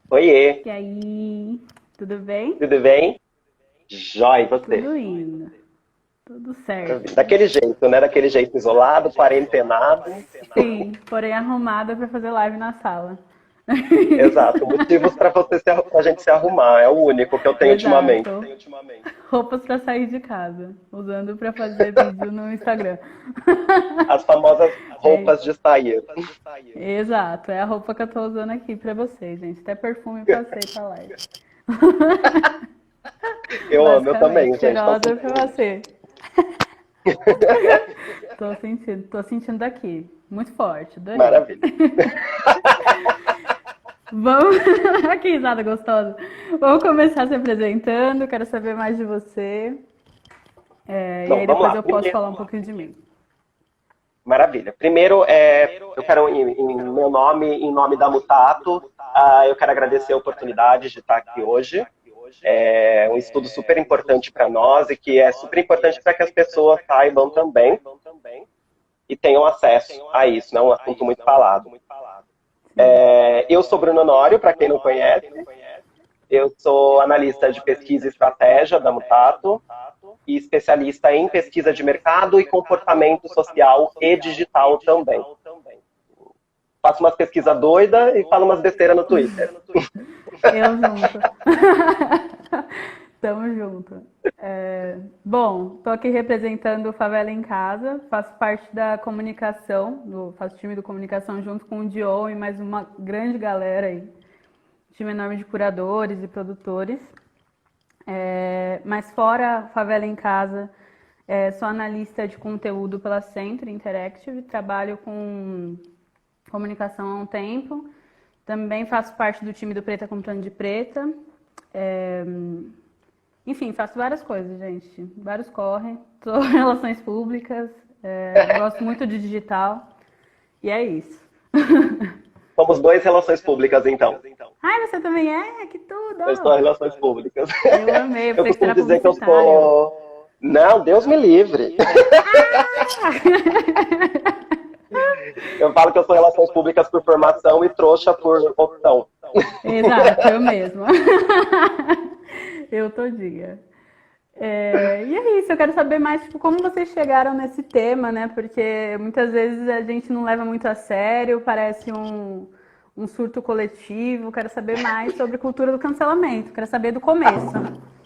Oiê, E aí, tudo bem? tudo bem? Jóia, e você? Tudo indo, tudo certo. Daquele jeito, né? Daquele jeito isolado, quarentenado. Sim, porém arrumada para fazer live na sala. Exato. Motivos para pra gente se arrumar. É o único que eu tenho ultimamente. Exato. Roupas para sair de casa, usando para fazer vídeo no Instagram. As famosas É, roupas de sair. exato, é a roupa que eu tô usando aqui para vocês, gente. Até perfume eu passei pra live. Eu amo, eu Basicamente, também, gente. Tô cheirosa sentindo. pra você. Tô sentindo daqui. Muito forte, adorei. Maravilha. Vamos. Que risada gostosa. Vamos começar se apresentando. Quero saber mais de você. E Não, aí vamos depois lá. eu posso falar um pouquinho de mim. Maravilha. Primeiro, eu quero, em meu nome, em nome da Mutato, eu quero agradecer a oportunidade de estar aqui hoje. É um estudo super importante para nós e que é super importante para que as pessoas saibam também e tenham acesso a isso, né? Um assunto muito falado. Sim. Eu sou Bruno Honório, para quem não conhece. Eu sou analista de pesquisa e estratégia da Mutato e especialista em pesquisa de mercado e comportamento social e digital também. Faço umas pesquisas doidas e falo umas besteiras no Twitter. Eu junto. Tamo junto. Bom, tô aqui representando o Favela em Casa, faço parte da comunicação, faço time do comunicação junto com o Dio e mais uma grande galera aí, time enorme de curadores e produtores. Mas fora Favela em Casa, sou analista de conteúdo pela Centro Interactive, trabalho com comunicação há um tempo. Também faço parte do time do Preta Comprando de Preta. Enfim, faço várias coisas, gente. Vários corre. Sou relações públicas. Gosto muito de digital. E é isso. Somos dois relações públicas, então. Ai, você também é? Que Eu sou tudo! relações públicas. Eu amei, eu Eu pensei que você costumo era dizer que eu publicitário. sou. Não, Deus me livre. Eu falo que eu sou relações públicas por formação e trouxa por opção. Exato, eu mesma. Eu todinha. E é isso, eu quero saber mais, tipo, como vocês chegaram nesse tema, né? Porque muitas vezes a gente não leva muito a sério, parece um surto coletivo. Quero saber mais sobre cultura do cancelamento, quero saber do começo.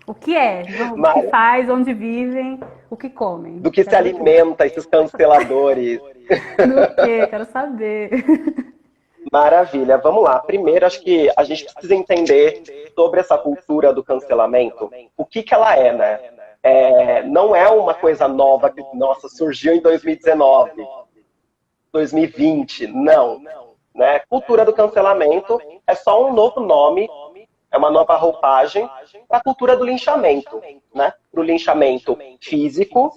O que é, o que Mas faz, onde vivem, o que comem. do que se Quero ver tudo. alimenta esses canceladores. Do que? Quero saber. Maravilha, vamos lá. Primeiro, acho que a gente precisa entender sobre essa cultura do cancelamento, o que que ela é, né? Não é uma coisa nova que, nossa, surgiu em 2019, 2020, não. Né? Cultura do cancelamento é só um novo nome, é uma nova roupagem para a cultura do linchamento, né? Para o linchamento físico,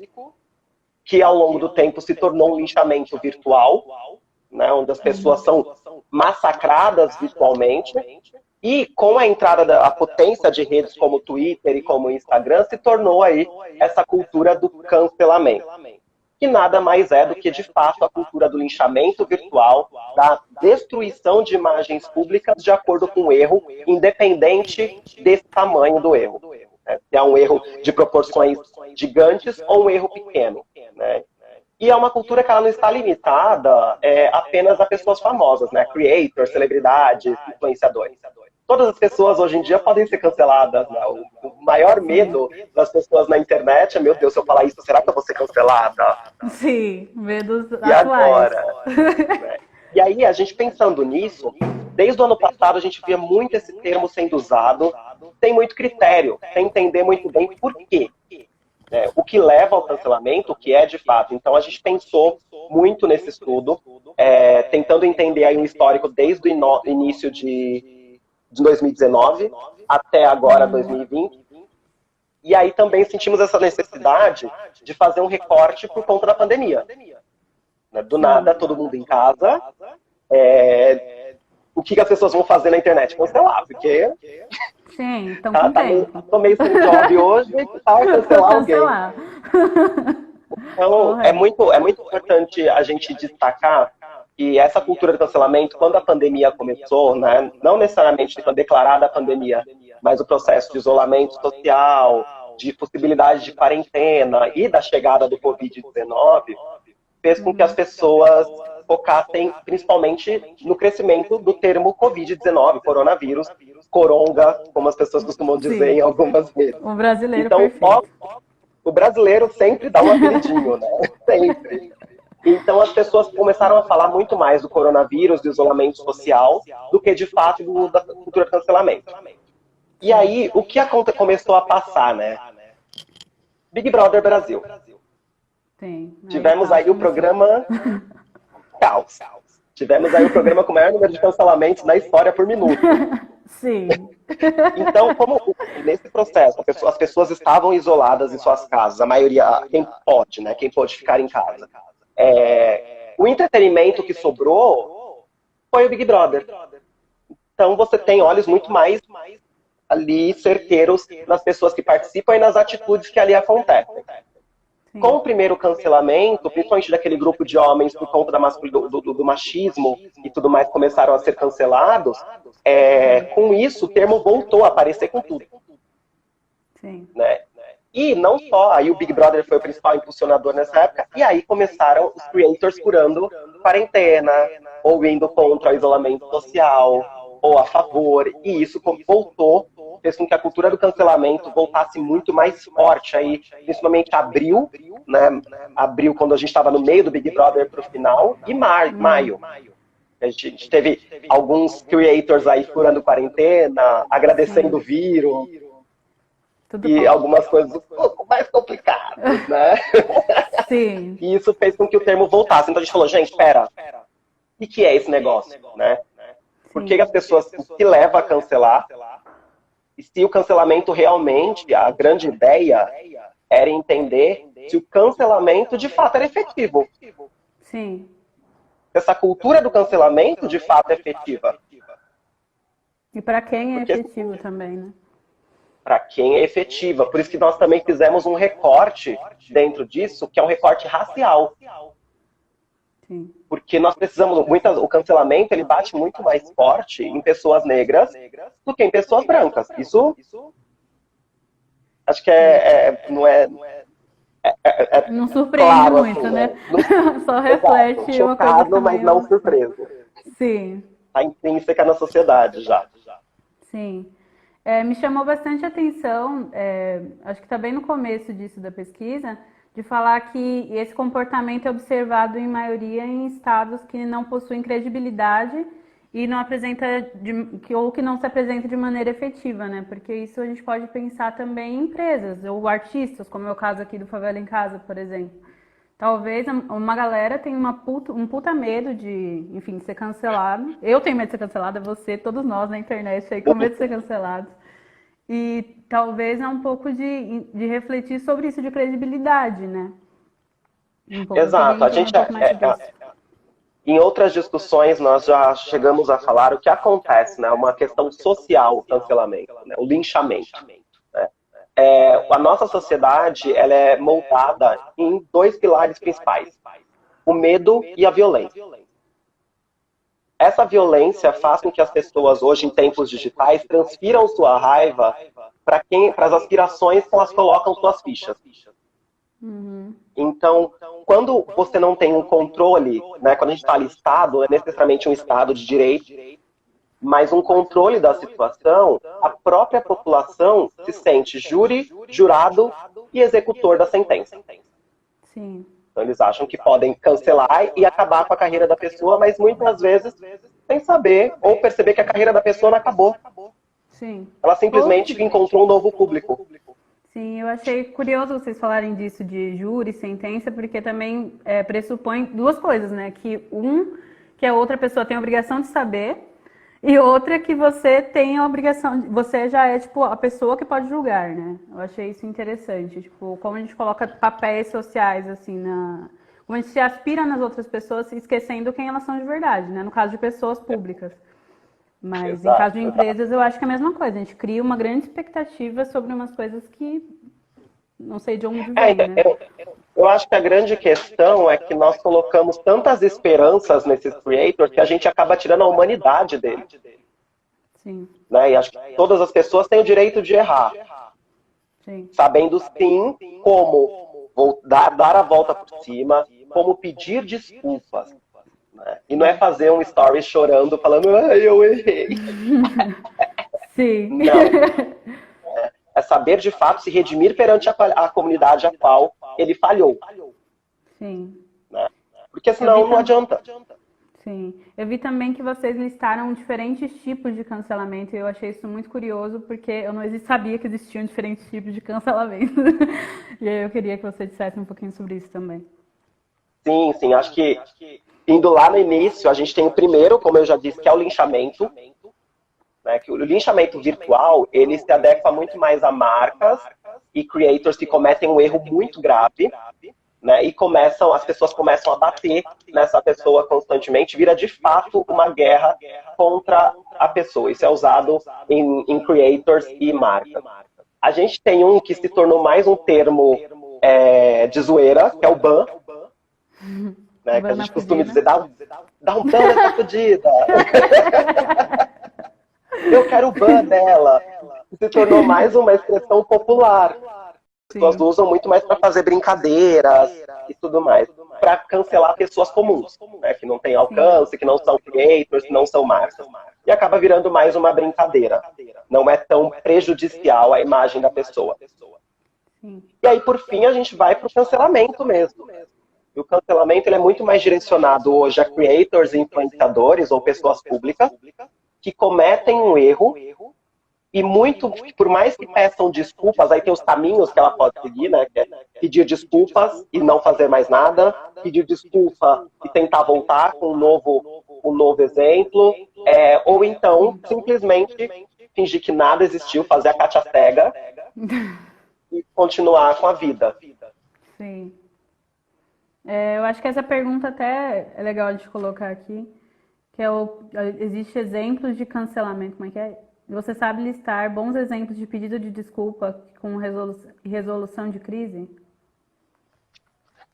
que ao longo do tempo se tornou um linchamento virtual, né? Onde as pessoas são massacradas virtualmente. E com a entrada da potência de redes como o Twitter e como o Instagram, se tornou aí essa cultura do cancelamento, que nada mais é do que, de fato, a cultura do linchamento virtual, da destruição de imagens públicas de acordo com o erro, independente desse tamanho do erro. Né? Se é um erro de proporções gigantes ou um erro pequeno. Né? E é uma cultura que ela não está limitada apenas a pessoas famosas, né? Creators, celebridades, influenciadores. Todas as pessoas hoje em dia podem ser canceladas. Né? O maior Sim. medo das pessoas na internet é, meu Deus, se eu falar isso, será que eu vou ser cancelada? Sim, medos E atuais. agora? Né? E aí, a gente pensando nisso, desde o ano passado a gente via muito esse termo sendo usado, sem muito critério, sem entender muito bem por quê. O que leva ao cancelamento, o que é de fato. Então, a gente pensou muito nesse estudo, tentando entender aí um histórico desde o início de 2019 até agora, 2020. E aí também sentimos essa necessidade de fazer um recorte por conta da pandemia. Do nada, Sim. todo mundo em casa. O que as pessoas vão fazer na internet? Cancelar, porque Sim, estão com tempo. tô meio sem job hoje, que tal Vou cancelar alguém? cancelar. Então, Correto. é muito importante a gente destacar E essa cultura do cancelamento, quando a pandemia começou, né, não necessariamente declarada a pandemia, mas o processo de isolamento social, de possibilidade de quarentena e da chegada do Covid-19, fez com que as pessoas focassem principalmente no crescimento do termo Covid-19, coronavírus, coronga, como as pessoas costumam dizer em algumas vezes. O brasileiro então, perfeito. O brasileiro sempre dá um apelidinho, né? Sempre. Então, as pessoas começaram a falar muito mais do coronavírus, do isolamento social, do que, de fato, da cultura do cancelamento. E aí, o que começou a passar, né? Big Brother Brasil. Sim, tivemos aí o programa Caos. Tivemos aí o programa com o maior número de cancelamentos na história por minuto. Sim. Então, como nesse processo as pessoas estavam isoladas em suas casas, a maioria, quem pode, né? Quem pode ficar em casa. O entretenimento que sobrou foi o Big Brother. Então você tem olhos muito mais ali certeiros nas pessoas que participam e nas atitudes que ali acontecem. Sim. Com o primeiro cancelamento, principalmente daquele grupo de homens por conta do machismo e tudo mais, começaram a ser cancelados, com isso o termo voltou a aparecer com tudo. Sim. Né? E não só, aí o Big Brother foi o principal impulsionador nessa época, e aí começaram os creators furando quarentena, ou indo contra o isolamento social, ou a favor, e isso voltou, fez com que a cultura do cancelamento voltasse muito mais forte, aí, principalmente abril, né? Abril, quando a gente estava no meio do Big Brother para o final, e maio. A gente teve alguns creators aí furando quarentena, agradecendo o vírus, tudo e bom. Algumas coisas um pouco mais complicadas, né? Sim. E isso fez com que o termo voltasse. Então a gente falou, gente, espera, o que é esse negócio, né? Por que as pessoas, o que leva a cancelar? E se o cancelamento realmente, a grande ideia era entender se o cancelamento de fato era efetivo. Sim. Essa cultura do cancelamento de fato é efetiva. E para quem é efetivo também, né? Para quem é efetiva. Por isso que nós também fizemos um recorte dentro disso, que é um recorte racial. Sim. Porque nós precisamos, o cancelamento ele bate muito mais forte em pessoas negras do que em pessoas brancas. Isso acho que não surpreende claro, muito, assim, né? Só reflete exato, uma coisa chocado, mas não surpreso. Sim. Está intrínseca na sociedade já. Sim. Me chamou bastante atenção, acho que está bem no começo disso da pesquisa, de falar que esse comportamento é observado em maioria em estados que não possuem credibilidade e não apresenta ou que não se apresenta de maneira efetiva, né? Porque isso a gente pode pensar também em empresas ou artistas, como é o caso aqui do Favela em Casa, por exemplo. Talvez uma galera tenha um puta medo de, enfim, de ser cancelado. Eu tenho medo de ser cancelada, você, todos nós na internet aí com medo de ser cancelados. E talvez é um pouco de refletir sobre isso de credibilidade, né? Exato. A gente em outras discussões nós já chegamos a falar o que acontece, né? Uma questão social, o cancelamento, né? O linchamento. Né? A nossa sociedade ela é moldada em dois pilares principais: o medo e a violência. Essa violência faz com que as pessoas, hoje, em tempos digitais, transfiram sua raiva para as aspirações que elas colocam suas fichas. Uhum. Então, quando você não tem um controle, né, quando a gente está listado, não é necessariamente um Estado de direito, mas um controle da situação, a própria população se sente júri, jurado e executor da sentença. Sim. Então eles acham que podem cancelar e acabar com a carreira da pessoa, mas muitas vezes sem saber ou perceber que a carreira da pessoa não acabou. Sim. Ela simplesmente encontrou um novo público. Sim, eu achei curioso vocês falarem disso de júri, sentença, porque também pressupõe duas coisas, né? Que a outra pessoa tem a obrigação de saber, e outra que você tem a obrigação, você já é, tipo, a pessoa que pode julgar, né? Eu achei isso interessante, tipo, como a gente coloca papéis sociais, assim, como a gente se aspira nas outras pessoas, esquecendo quem elas são de verdade, né? No caso de pessoas públicas. Mas Exato, em caso de empresas, eu acho que é a mesma coisa. A gente cria uma grande expectativa sobre umas coisas que não sei de onde vem, né? Eu acho que a grande questão é que nós colocamos tantas esperanças nesses creators que a gente acaba tirando a humanidade deles. Sim, Né? E acho que todas as pessoas têm o direito de errar, sim. sabendo sim como dar a volta por cima, como pedir desculpas. Né? E não é fazer um story chorando, falando, ai, eu errei. Sim. Não. É saber de fato se redimir perante a comunidade a qual ele falhou. Sim. Né? Porque Eu vi senão não adianta. Sim. Eu vi também que vocês listaram diferentes tipos de cancelamento e eu achei isso muito curioso porque eu não sabia que existiam diferentes tipos de cancelamento. E aí eu queria que você dissesse um pouquinho sobre isso também. Sim, sim. Acho que indo lá no início, a gente tem o primeiro, como eu já disse, que é o linchamento. Né, que o linchamento virtual, ele se adequa muito mais a marcas e creators que cometem um erro muito grave, né, e as pessoas começam a bater nessa pessoa constantemente, vira de fato uma guerra contra a pessoa. Isso é usado em creators e marcas. A gente tem um que se tornou mais um termo de zoeira, que é o ban, né, que a gente costuma dizer, dá um ban nessa fodida. Eu quero o ban dela. Se tornou mais uma expressão popular. As pessoas usam muito mais para fazer brincadeiras e tudo mais. Para cancelar pessoas comuns, né, que não têm alcance, que não são creators, que não são marcas. E acaba virando mais uma brincadeira. Não é tão prejudicial à imagem da pessoa. E aí, por fim, a gente vai para o cancelamento mesmo. E o cancelamento ele é muito mais direcionado hoje a creators, influenciadores ou pessoas públicas que cometem um erro e muito, por mais que peçam desculpas, aí tem os caminhos que ela pode seguir, né? Que é pedir desculpas e não fazer mais nada, pedir desculpa e tentar voltar com um novo exemplo, ou então simplesmente fingir que nada existiu, fazer a Cátia cega e continuar com a vida. Sim. Eu acho que essa pergunta até é legal de colocar aqui, que existe exemplos de cancelamento, como é que é? Você sabe listar bons exemplos de pedido de desculpa com resolução de crise?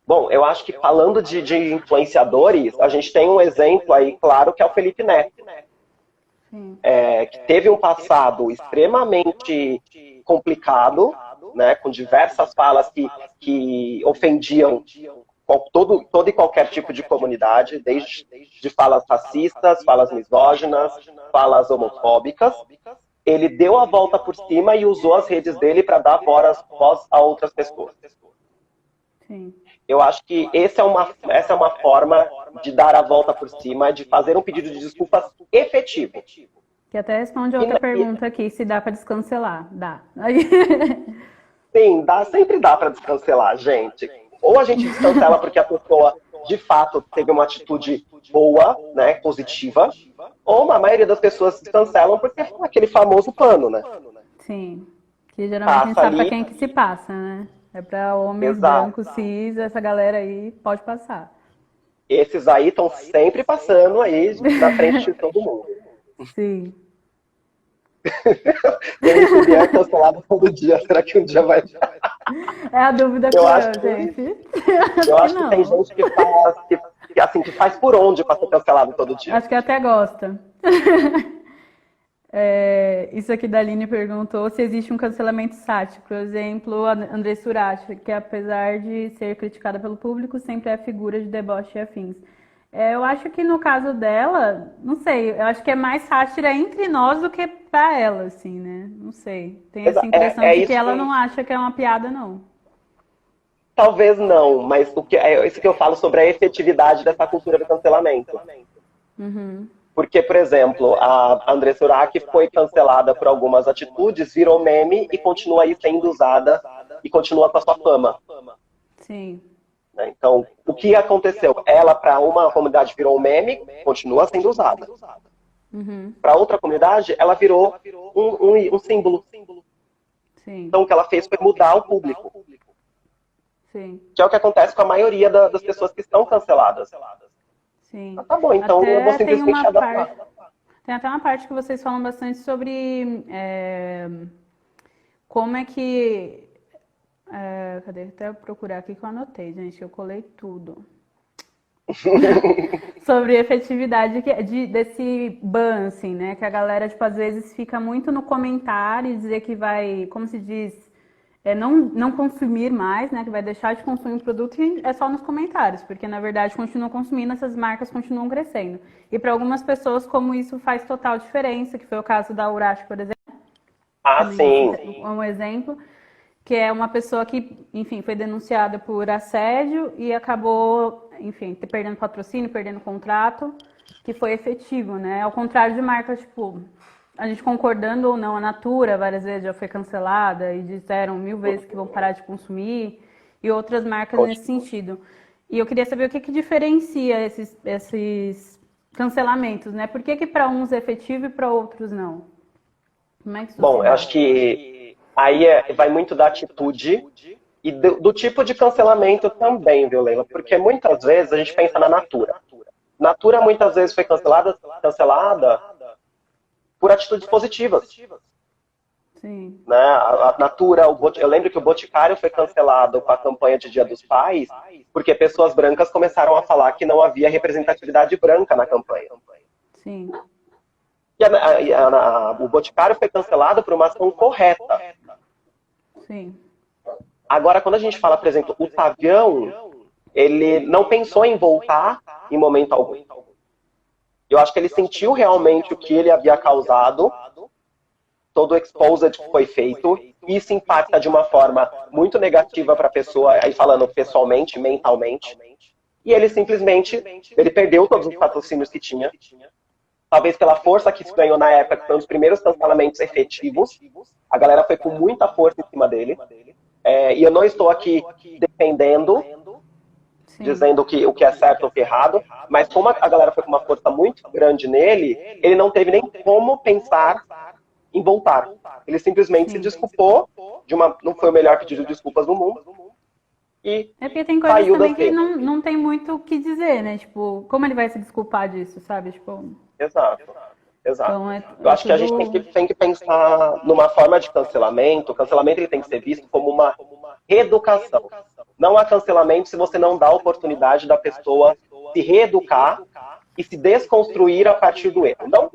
Bom, eu acho que falando de influenciadores, a gente tem um exemplo aí, claro, que é o Felipe Neto. Que teve um passado extremamente complicado, né, com diversas falas que ofendiam todo e qualquer tipo de comunidade, desde de falas racistas, falas misóginas, falas homofóbicas. Ele deu a volta por cima e usou as redes dele para dar voz a outras pessoas. Sim. Eu acho que essa é uma forma de dar a volta por cima, de fazer um pedido de desculpas efetivo. Que até responde a outra pergunta aqui, se dá para descancelar. Dá. Sim, sempre dá para descancelar, gente. Ou a gente descancela porque a pessoa, de fato, teve uma atitude boa, né, positiva, ou a maioria das pessoas descancelam porque é aquele famoso pano, né? Sim, que geralmente a gente sabe para quem que se passa, né? É para homens brancos, cis, essa galera aí pode passar. Esses aí estão sempre passando aí na frente de todo mundo. Sim. Se a gente vier cancelado todo dia, será que um dia vai... É a dúvida que eu, gente. Eu acho que tem gente que faz por onde para ser cancelado todo dia. Acho que até gosta. Isso aqui da Aline perguntou se existe um cancelamento sático. Por exemplo, a André Surati, que apesar de ser criticada pelo público, sempre é figura de deboche e afins. Eu acho que no caso dela, não sei, eu acho que é mais sátira entre nós do que pra ela, assim, né? Não sei. Tem essa impressão de que ela não acha que é uma piada, não. Talvez não, mas isso que eu falo sobre a efetividade dessa cultura do cancelamento. Uhum. Porque, por exemplo, a André Surak foi cancelada por algumas atitudes, virou meme e continua aí sendo usada e continua com a sua fama. Sim. Então, o que aconteceu? Ela, para uma comunidade, virou meme, continua sendo usada. Uhum. Para outra comunidade, ela virou um símbolo. Sim. Então, o que ela fez foi mudar o público. Sim. Que é o que acontece com a maioria das pessoas que estão canceladas. Sim. Tá bom, então eu vou simplesmente adaptar. Tem até uma parte que vocês falam bastante sobre como é que Cadê? Até eu procurar aqui que eu anotei, gente. Eu colei tudo. Sobre efetividade desse ban, assim, né? Que a galera, tipo, às vezes fica muito no comentário e dizer que vai, como se diz, não consumir mais, né? Que vai deixar de consumir o produto e é só nos comentários, porque na verdade continuam consumindo, essas marcas continuam crescendo. E para algumas pessoas, como isso faz total diferença, que foi o caso da Urashi, por exemplo, Ah, sim. um exemplo, que é uma pessoa que, enfim, foi denunciada por assédio e acabou, enfim, perdendo patrocínio, perdendo contrato, que foi efetivo, né? Ao contrário de marcas, tipo, a gente concordando ou não, a Natura várias vezes já foi cancelada e disseram 1000 vezes que vão parar de consumir, e outras marcas nesse sentido. E eu queria saber o que que diferencia esses cancelamentos, né? Por que que para uns é efetivo e para outros não? Como é que isso se Bom, eu dá? acho que aí vai muito da atitude e do tipo de cancelamento também, viu, Leila? Porque muitas vezes a gente pensa na Natura. Natura muitas vezes foi cancelada por atitudes positivas. Sim, Né? A Natura, eu lembro que o Boticário foi cancelado com a campanha de Dia dos Pais, porque pessoas brancas começaram a falar que não havia representatividade branca na campanha. sim, E o Boticário foi cancelado por uma ação correta. sim. Agora, quando a gente fala, por exemplo, o Tavião, ele não pensou em voltar em momento algum. Eu acho que ele sentiu realmente o que ele havia causado, todo o exposed que foi feito. Isso impacta de uma forma muito negativa para a pessoa, aí falando pessoalmente, mentalmente. E ele simplesmente, ele perdeu todos os patrocínios que tinha. Talvez pela força que isso ganhou na época, que foi um dos primeiros cancelamentos efetivos. A galera foi com muita força em cima dele. E eu não estou aqui defendendo, Sim, dizendo o que é certo ou o que é errado, mas como a galera foi com uma força muito grande nele, ele não teve nem como pensar em voltar. Ele simplesmente se sim. desculpou, não foi o melhor pedido de desculpas do mundo, e É porque tem coisas saiu das também que redes. não tem muito o que dizer, né? Tipo, como ele vai se desculpar disso, sabe? Tipo, Exato. Exato. então Eu é acho que a gente tudo. tem que pensar numa forma de cancelamento. O cancelamento ele tem que ser visto como uma reeducação. Não há cancelamento se você não dá a oportunidade da pessoa se reeducar e se desconstruir a partir do erro. Não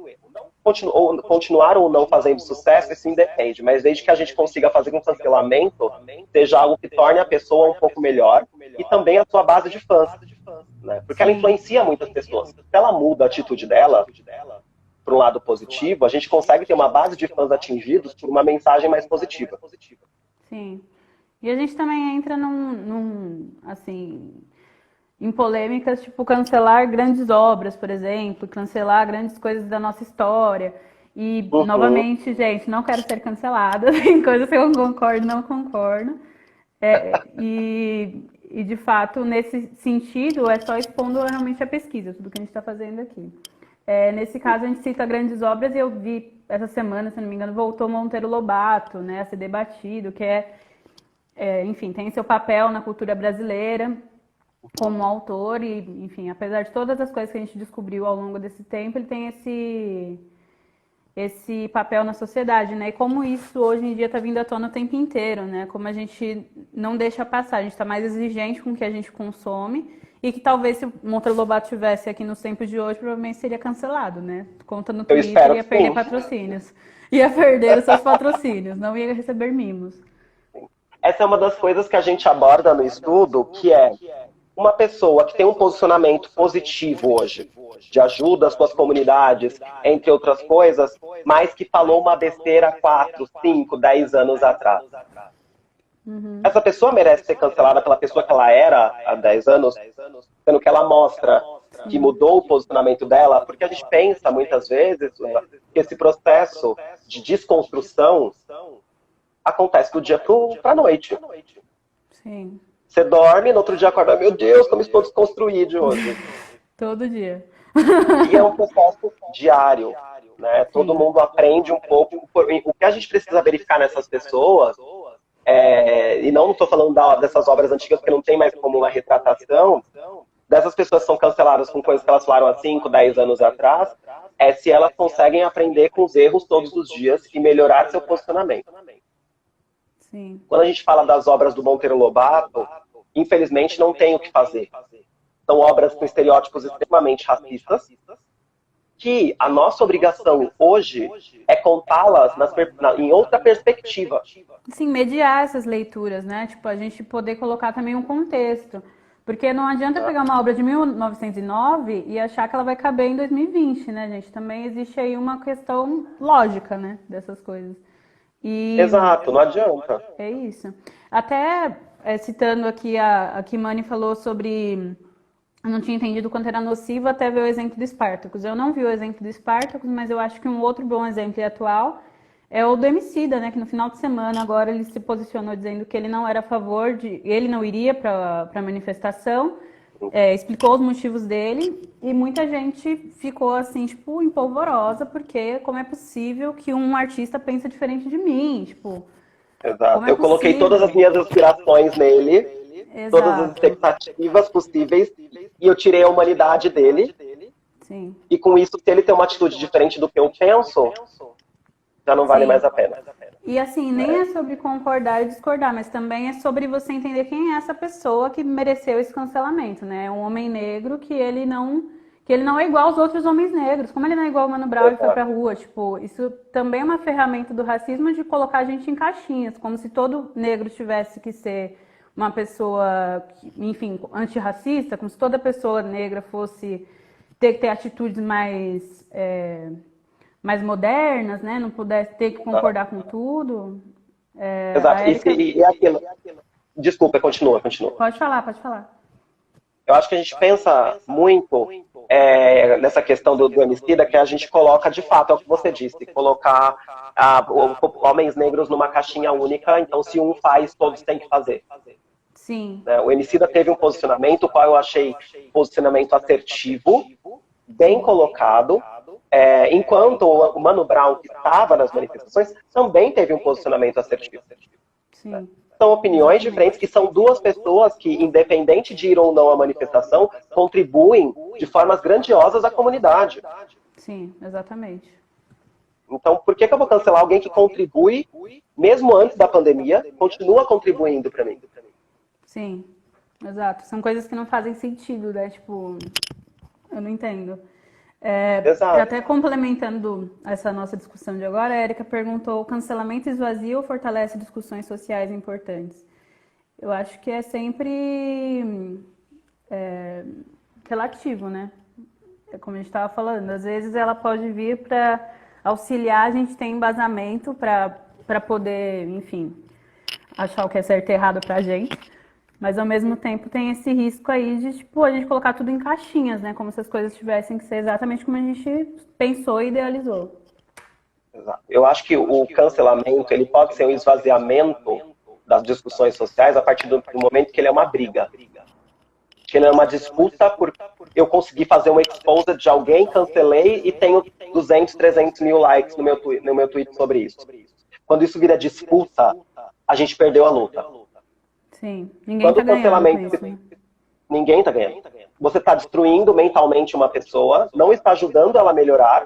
continuar ou não fazendo sucesso, isso independe. Mas desde que a gente consiga fazer com que o cancelamento seja algo que torne a pessoa um pouco melhor e também a sua base de fãs. Né? Porque ela Sim, influencia muitas pessoas. Se ela muda a atitude dela para um lado positivo, a gente consegue ter uma base de fãs atingidos por uma mensagem mais positiva. sim. E a gente também entra assim, em polêmicas, tipo, cancelar grandes obras, por exemplo, cancelar grandes coisas da nossa história. E, Uhum. novamente, gente, não quero ser cancelada, tem coisas que eu concordo, não concordo. E, de fato, nesse sentido, é só expondo realmente a pesquisa, tudo que a gente está fazendo aqui. Nesse caso, a gente cita grandes obras e eu vi essa semana, se não me engano, voltou Monteiro Lobato, né, a ser debatido, que enfim, tem seu papel na cultura brasileira como autor e, enfim, apesar de todas as coisas que a gente descobriu ao longo desse tempo, ele tem esse papel na sociedade, né? E como isso hoje em dia está vindo à tona o tempo inteiro, né? Como a gente não deixa passar, a gente está mais exigente com o que a gente consome e que talvez se o Monteiro Lobato estivesse aqui nos tempos de hoje, provavelmente seria cancelado, né? Conta no Eu Twitter, espero ia que perder sim. patrocínios. Ia perder os seus patrocínios, não ia receber mimos. Essa é uma das coisas que a gente aborda no estudo, que é uma pessoa que tem um posicionamento positivo hoje, de ajuda às suas comunidades, entre outras coisas, mas que falou uma besteira 4, 5, 10 anos atrás. Essa pessoa merece ser cancelada pela pessoa que ela era há 10 anos, sendo que ela mostra que Sim, mudou o posicionamento dela, porque a gente pensa muitas vezes que esse processo de desconstrução acontece do dia para a noite. sim. Você dorme, no outro dia acorda, meu Deus, como estou desconstruído hoje. Todo dia. E é um processo diário, né? Todo Sim, mundo aprende um pouco. O que a gente precisa verificar nessas pessoas, e não estou falando dessas obras antigas, porque não tem mais como uma retratação, dessas pessoas que são canceladas com coisas que elas falaram há 5, 10 anos atrás, é se elas conseguem aprender com os erros todos os dias e melhorar seu posicionamento. Sim. Quando a gente fala das obras do Monteiro Lobato, infelizmente não tem o que fazer. São obras com estereótipos extremamente racistas, que a nossa obrigação hoje é contá-las em outra perspectiva. Sim, mediar essas leituras, né? Tipo, a gente poder colocar também um contexto. Porque não adianta pegar uma obra de 1909 e achar que ela vai caber em 2020, né, gente? Também existe aí uma questão lógica, né, dessas coisas. Exato, não adianta. É isso. Até citando aqui, a Kimani falou sobre... Eu não tinha entendido quanto era nocivo até ver o exemplo do Spartacus. Eu não vi o exemplo do Spartacus, mas eu acho que um outro bom exemplo e atual é o do Emicida, né? Que no final de semana agora ele se posicionou dizendo que ele não era a favor de... Ele não iria para a manifestação, explicou os motivos dele e muita gente ficou assim, tipo, empolvorosa, porque como é possível que um artista pense diferente de mim? Tipo, exato. Eu coloquei todas as minhas aspirações nele, todas as expectativas possíveis, e eu tirei a humanidade dele. Sim. E com isso, se ele tem uma atitude diferente do que eu penso, já não vale mais a pena. E assim, nem é sobre concordar e discordar, mas também é sobre você entender quem é essa pessoa que mereceu esse cancelamento, né? É um homem negro que ele não é igual aos outros homens negros. Como ele não é igual ao Mano Brown e foi pra rua, tipo, isso também é uma ferramenta do racismo de colocar a gente em caixinhas, como se todo negro tivesse que ser uma pessoa, enfim, antirracista, como se toda pessoa negra fosse ter que ter atitudes mais modernas, né? Não pudesse ter que concordar com tudo. Exato. Érica... E aquilo... Desculpa, continua. Pode falar. Eu acho que a gente pensa muito nessa questão do Emicida, que a gente coloca, de fato, é o que você disse, colocar homens negros numa caixinha única, então se um faz, todos têm que fazer. Sim. O Emicida teve um posicionamento, o qual eu achei posicionamento assertivo, bem colocado, enquanto o Mano Brown, que estava nas manifestações, também teve um posicionamento assertivo. Sim. São opiniões diferentes, que são duas pessoas que, independente de ir ou não à manifestação, contribuem de formas grandiosas à comunidade. Sim, exatamente. Então, por que eu vou cancelar alguém que contribui, mesmo antes da pandemia, continua contribuindo para mim? Sim, exato. São coisas que não fazem sentido, né? Tipo, eu não entendo. Exato. Até complementando essa nossa discussão de agora, a Érica perguntou: o cancelamento esvazia ou fortalece discussões sociais importantes? Eu acho que é sempre relativo, né? É como a gente estava falando, às vezes ela pode vir para auxiliar a gente ter embasamento para poder, enfim, achar o que é certo e errado pra gente. Mas, ao mesmo tempo, tem esse risco aí de, tipo, a gente colocar tudo em caixinhas, né? Como se as coisas tivessem que ser exatamente como a gente pensou e idealizou. Exato. Eu acho que o cancelamento, ele pode ser um esvaziamento das discussões sociais a partir do momento que ele é uma briga. Que ele é uma disputa por eu conseguir fazer um exposed de alguém, cancelei e tenho 200, 300 mil likes no meu tweet sobre isso. Quando isso vira disputa, a gente perdeu a luta. Sim, ninguém tá ganhando com isso, né? Ninguém tá ganhando. Você está destruindo mentalmente uma pessoa, não está ajudando ela a melhorar,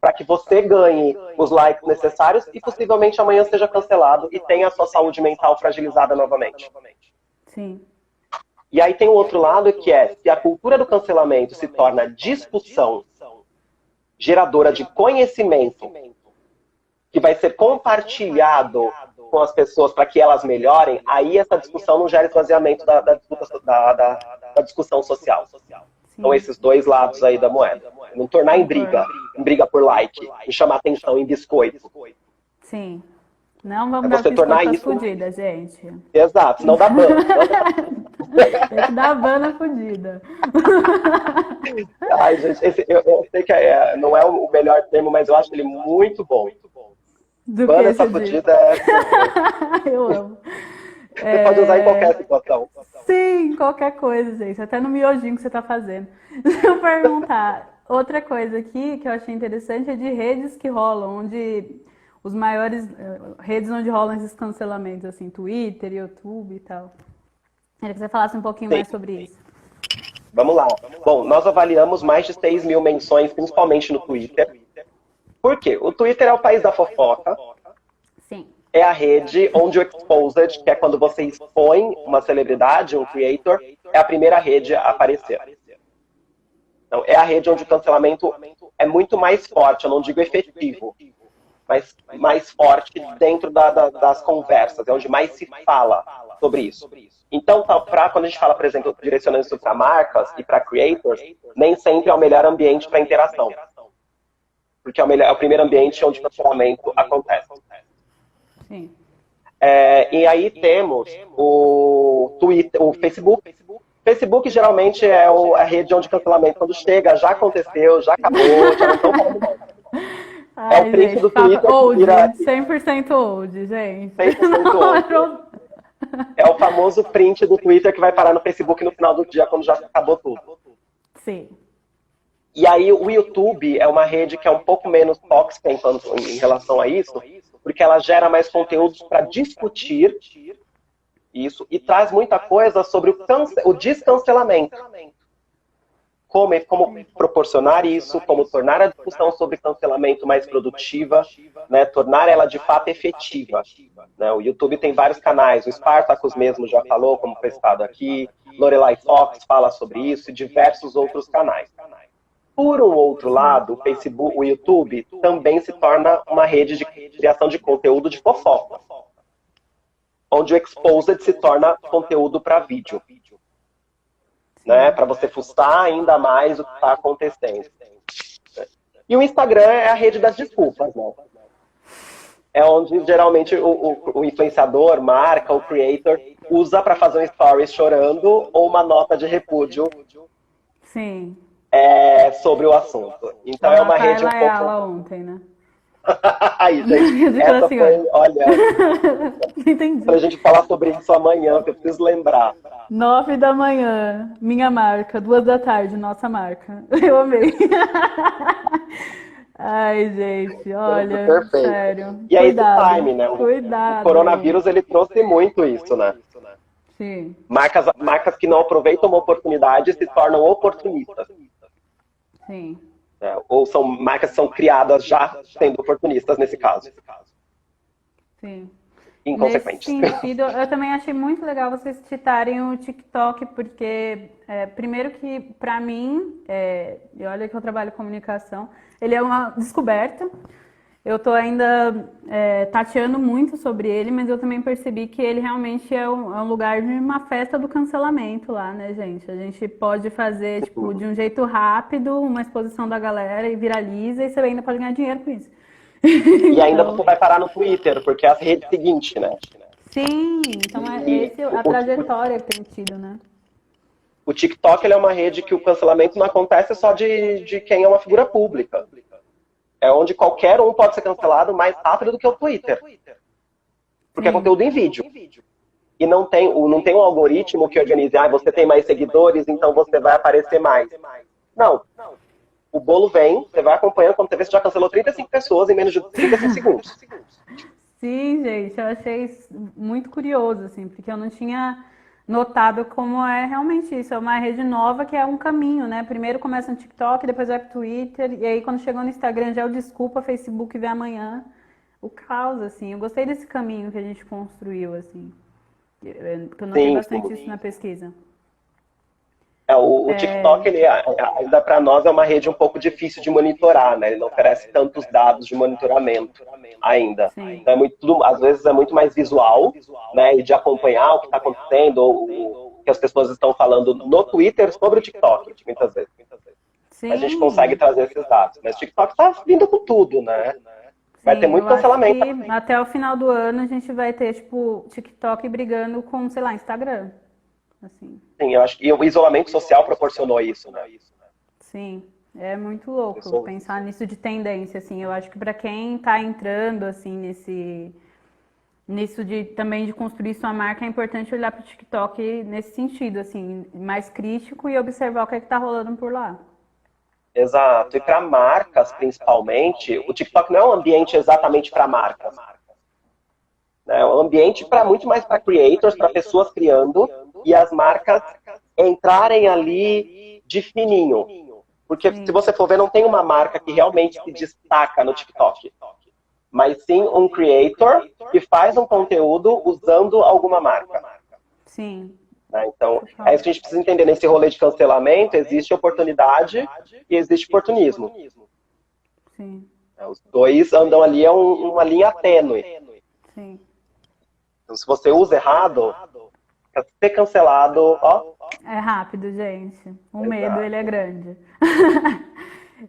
para que você ganhe os likes necessários e possivelmente amanhã seja cancelado e tenha a sua saúde mental fragilizada novamente. Sim. E aí tem o outro lado, que é, se a cultura do cancelamento se torna discussão geradora de conhecimento, que vai ser compartilhado com as pessoas para que elas melhorem, aí essa discussão não gera esvaziamento da discussão social. Sim. Então, esses dois lados aí da moeda. Não tornar em briga por like, em chamar atenção em biscoito. Sim. Não vamos dar biscoitas fodidas, gente. Exato, senão dá ban. Tem que dar ban na fodida. Ai, gente, eu sei que não é o melhor termo, mas eu acho ele muito bom. Ban essa fodida Eu amo. Você pode usar em qualquer situação. Sim, qualquer coisa, gente. Até no miojinho que você tá fazendo. Deixa eu perguntar. Outra coisa aqui que eu achei interessante é de redes que rolam, onde os maiores redes onde rolam esses cancelamentos, assim, Twitter, YouTube e tal. Queria que você falasse um pouquinho mais sobre isso. Vamos lá. Bom, nós avaliamos mais de 6 mil menções, principalmente no Twitter. Por quê? O Twitter é o país da fofoca. Sim. é a rede onde o Exposed, que é quando você expõe uma celebridade, um creator, é a primeira rede a aparecer. Então, é a rede onde o cancelamento é muito mais forte, eu não digo efetivo, mas mais forte dentro das conversas, é onde mais se fala sobre isso. Então, quando a gente fala, por exemplo, direcionando isso para marcas e para creators, nem sempre é o melhor ambiente para interação. Porque é o primeiro ambiente onde o cancelamento acontece. Sim. E aí temos o Twitter, o Facebook. Facebook geralmente é a rede onde o cancelamento, quando chega, já aconteceu, já acabou, já não estão falando mais. Ai, É o print gente, do Twitter old, que vira 100% old, gente. 100% old. É o famoso print do Twitter que vai parar no Facebook no final do dia, quando já acabou tudo. Sim. E aí o YouTube é uma rede que é um pouco menos tóxica em relação a isso, porque ela gera mais conteúdos para discutir isso e traz muita coisa sobre o descancelamento. Como proporcionar isso, como tornar a discussão sobre cancelamento mais produtiva, né, tornar ela de fato efetiva. Né? O YouTube tem vários canais, o Spartacus mesmo já falou, como foi citado aqui, Lorelai Fox fala sobre isso e diversos outros canais. Por um outro lado, o Facebook, o YouTube também se torna uma rede de criação de conteúdo de fofoca, onde o Exposed se torna conteúdo para vídeo. Né, para você fuçar ainda mais o que está acontecendo. E o Instagram é a rede das desculpas, né? É onde geralmente o influenciador, marca, o creator, usa para fazer um stories chorando ou uma nota de repúdio. Sim. Sobre o assunto. Então é uma rede um pouco... Ela ontem, né? Aí, gente, essa assim, foi, olha, entendi. Pra gente falar sobre isso amanhã, que eu preciso lembrar. 9 da manhã, minha marca. 2 da tarde, nossa marca. Eu amei. Ai, gente, olha, perfeito. Sério. E aí, cuidado, esse time, né? Cuidado. O coronavírus, ele trouxe muito isso, né? Sim. Marcas que não aproveitam uma oportunidade se tornam oportunistas. Sim. Ou são marcas que são criadas já sendo oportunistas, nesse caso. Sim. Inconsequentes. Nesse sentido, eu também achei muito legal vocês citarem o TikTok, porque, primeiro que, para mim, e olha que eu trabalho em comunicação, ele é uma descoberta. Eu tô ainda tateando muito sobre ele, mas eu também percebi que ele realmente é um lugar de uma festa do cancelamento lá, né, gente? A gente pode fazer, tipo, de um jeito rápido, uma exposição da galera e viraliza, e você ainda pode ganhar dinheiro com isso. E ainda você vai parar no Twitter, porque é a rede seguinte, né? Sim, então essa a trajetória que tem tido, né? O TikTok ele é uma rede que o cancelamento não acontece só de quem é uma figura pública. É onde qualquer um pode ser cancelado mais rápido do que o Twitter. Porque é conteúdo em vídeo. E não tem um algoritmo que organize, você tem mais seguidores, então você vai aparecer mais. Não. O bolo vem, você vai acompanhando, quando você vê, você já cancelou 35 pessoas em menos de 35 segundos. Sim, gente, eu achei muito curioso, assim, porque eu não tinha notado como é realmente isso. É uma rede nova que é um caminho, né? Primeiro começa no TikTok, depois vai pro Twitter, e aí quando chegou no Instagram já é o desculpa, Facebook vem amanhã. O caos, assim. Eu gostei desse caminho que a gente construiu, assim. Eu notei bastante isso na pesquisa. O TikTok, ele ainda para nós é uma rede um pouco difícil de monitorar, né? Ele não oferece tantos dados de monitoramento ainda. Então às vezes é muito mais visual, né? E de acompanhar o que está acontecendo, ou o que as pessoas estão falando no Twitter sobre o TikTok, muitas vezes. Sim. A gente consegue trazer esses dados. Mas o TikTok está vindo com tudo, né? Vai ter muito cancelamento. Até o final do ano a gente vai ter, tipo, TikTok brigando com, sei lá, Instagram. Assim. Sim, eu acho que o isolamento social proporcionou isso, né? Sim, é muito louco pensar nisso de tendência, assim. Eu acho que para quem está entrando, assim, nisso também de construir sua marca, é importante olhar para o TikTok nesse sentido, assim, mais crítico e observar o que está rolando por lá. Exato. E para marcas, principalmente, o TikTok não é um ambiente exatamente para marcas. É um ambiente muito mais para creators, para pessoas criando, e as marcas entrarem ali de fininho. Porque se você for ver, não tem uma marca que realmente se destaca no TikTok. mas sim um creator que faz um conteúdo usando alguma marca. Sim. Né? Então, é isso que a gente precisa entender. Nesse rolê de cancelamento, existe oportunidade e existe oportunismo. Sim. Os dois andam ali, é uma linha tênue. Sim. Então, se você usa errado, pra ser cancelado, ó. É rápido, gente. O medo, Exato. ele é grande.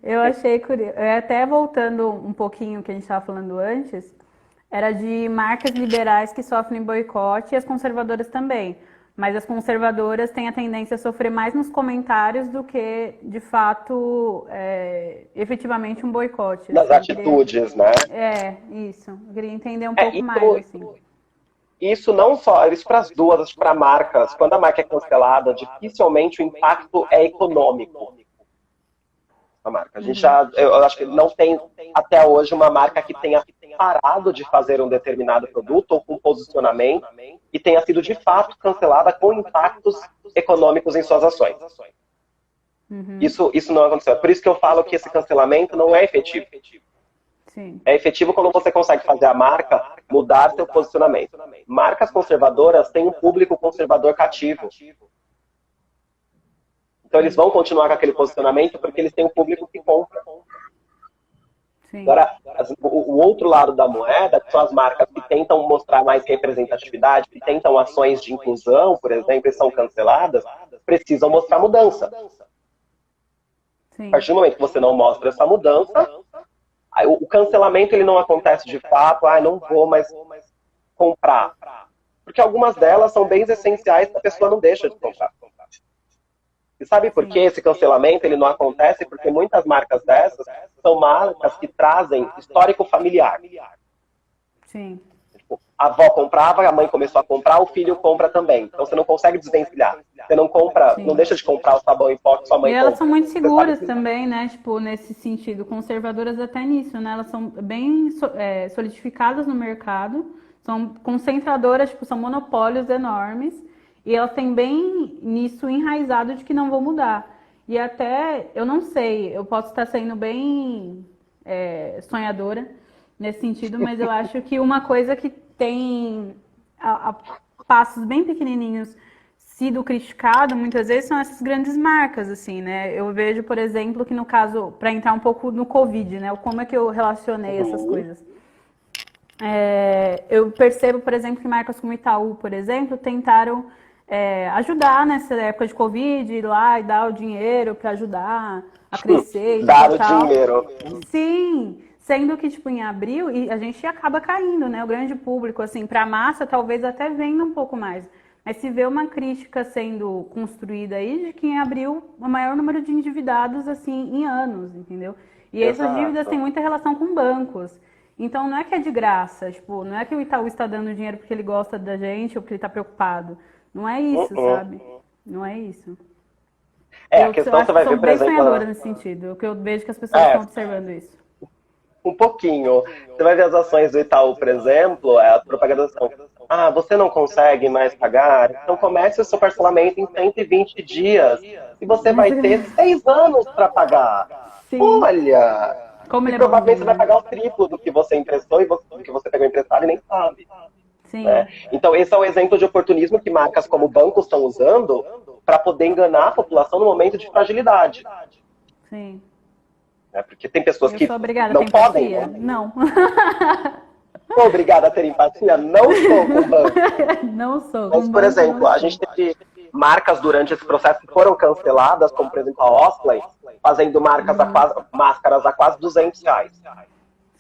Eu achei curioso. Até voltando um pouquinho que a gente estava falando antes, era de marcas liberais que sofrem boicote e as conservadoras também. Mas as conservadoras têm a tendência a sofrer mais nos comentários do que, de fato, efetivamente um boicote. Nas Assim. atitudes, né? Isso. Eu queria entender um pouco mais, assim. Isso não só, isso para as duas, para marcas. Quando a marca é cancelada, dificilmente o impacto é econômico. A marca. A gente eu acho que não tem até hoje uma marca que tenha parado de fazer um determinado produto ou com posicionamento e tenha sido de fato cancelada com impactos econômicos em suas ações. Isso não aconteceu. É por isso que eu falo que esse cancelamento não é efetivo. Sim. É efetivo quando você consegue fazer a marca mudar seu posicionamento. Marcas conservadoras têm um público conservador cativo. Então eles vão continuar com aquele posicionamento porque eles têm um público que compra. Sim. Agora, o outro lado da moeda, que são as marcas que tentam mostrar mais representatividade, que tentam ações de inclusão, por exemplo, e são canceladas, precisam mostrar mudança. Sim. A partir do momento que você não mostra essa mudança, o cancelamento ele não acontece de fato, não vou mais comprar. Porque algumas delas são bens essenciais que a pessoa não deixa de comprar. E sabe por que esse cancelamento ele não acontece? Porque muitas marcas dessas são marcas que trazem histórico familiar. Sim. Tipo, a avó comprava, a mãe começou a comprar, o filho compra também. Então você não consegue desvencilhar. Você não compra, não deixa de comprar o sabão em pó que sua mãe E compra. elas são muito seguras também, né? Tipo, nesse sentido, conservadoras até nisso, né? Elas são bem solidificadas no mercado, são concentradoras, tipo, são monopólios enormes, e elas têm bem nisso enraizado de que não vão mudar. E até, eu não sei, eu posso estar sendo bem sonhadora nesse sentido, mas eu acho que uma coisa que tem a passos bem pequenininhos sido criticado muitas vezes são essas grandes marcas, assim, né? Eu vejo, por exemplo, que no caso, para entrar um pouco no Covid, né? Como é que eu relacionei essas coisas? Eu percebo, por exemplo, que marcas como Itaú, por exemplo, tentaram ajudar nessa época de Covid, ir lá e dar o dinheiro para ajudar a crescer e dar tal. o dinheiro. Sim, sendo que, tipo, em abril, e a gente acaba caindo, né? O grande público, assim, para a massa, talvez até venda um pouco mais. Mas se vê uma crítica sendo construída aí de que em abril o maior número de endividados, assim, em anos, entendeu? E essas dívidas têm muita relação com bancos. Então não é que é de graça, tipo, não é que o Itaú está dando dinheiro porque ele gosta da gente ou porque ele está preocupado. Não é isso, sabe? Não é isso. A questão acho você que vai sou ver, por bem exemplo... sonhadora nesse sentido, o que eu vejo que as pessoas estão observando isso. Um pouquinho. Você vai ver as ações do Itaú, por exemplo, a propaganda são: você não consegue mais pagar? Então comece o seu parcelamento em 120 dias. E você vai ter 6 anos para pagar. Sim. Olha! Como E ele é provavelmente você bonzinho, vai né? pagar o triplo do que você emprestou e do que você pegou emprestado e nem sabe. Sim. Né? Então esse é um exemplo de oportunismo que marcas como bancos estão usando para poder enganar a população no momento de fragilidade. Sim. Porque tem pessoas Eu que sou obrigada a não ter podem, empatia? né? Não. Sou obrigada a ter empatia? Não sou com banco. Não sou. Mas, Com por banco, exemplo, não a sou. gente teve marcas durante esse processo que foram canceladas, como, por exemplo, a Osley, fazendo máscaras a quase R$ 200.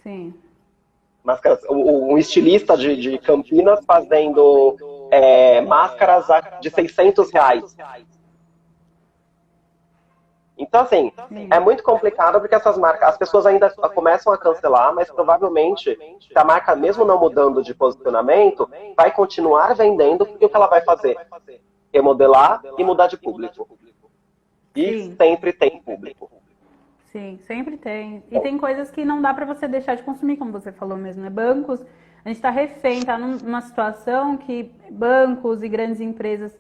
Sim. Máscaras, um estilista de Campinas fazendo máscaras de R$ 600. Então, assim, é muito complicado porque essas marcas, as pessoas ainda começam a cancelar, mas provavelmente, se a marca, mesmo não mudando de posicionamento, vai continuar vendendo, porque o que ela vai fazer? Remodelar e mudar de público. E Sim. sempre tem público. Sim, sempre tem. E tem coisas que não dá para você deixar de consumir, como você falou mesmo, né? Bancos, a gente está refém, está numa situação que bancos e grandes empresas,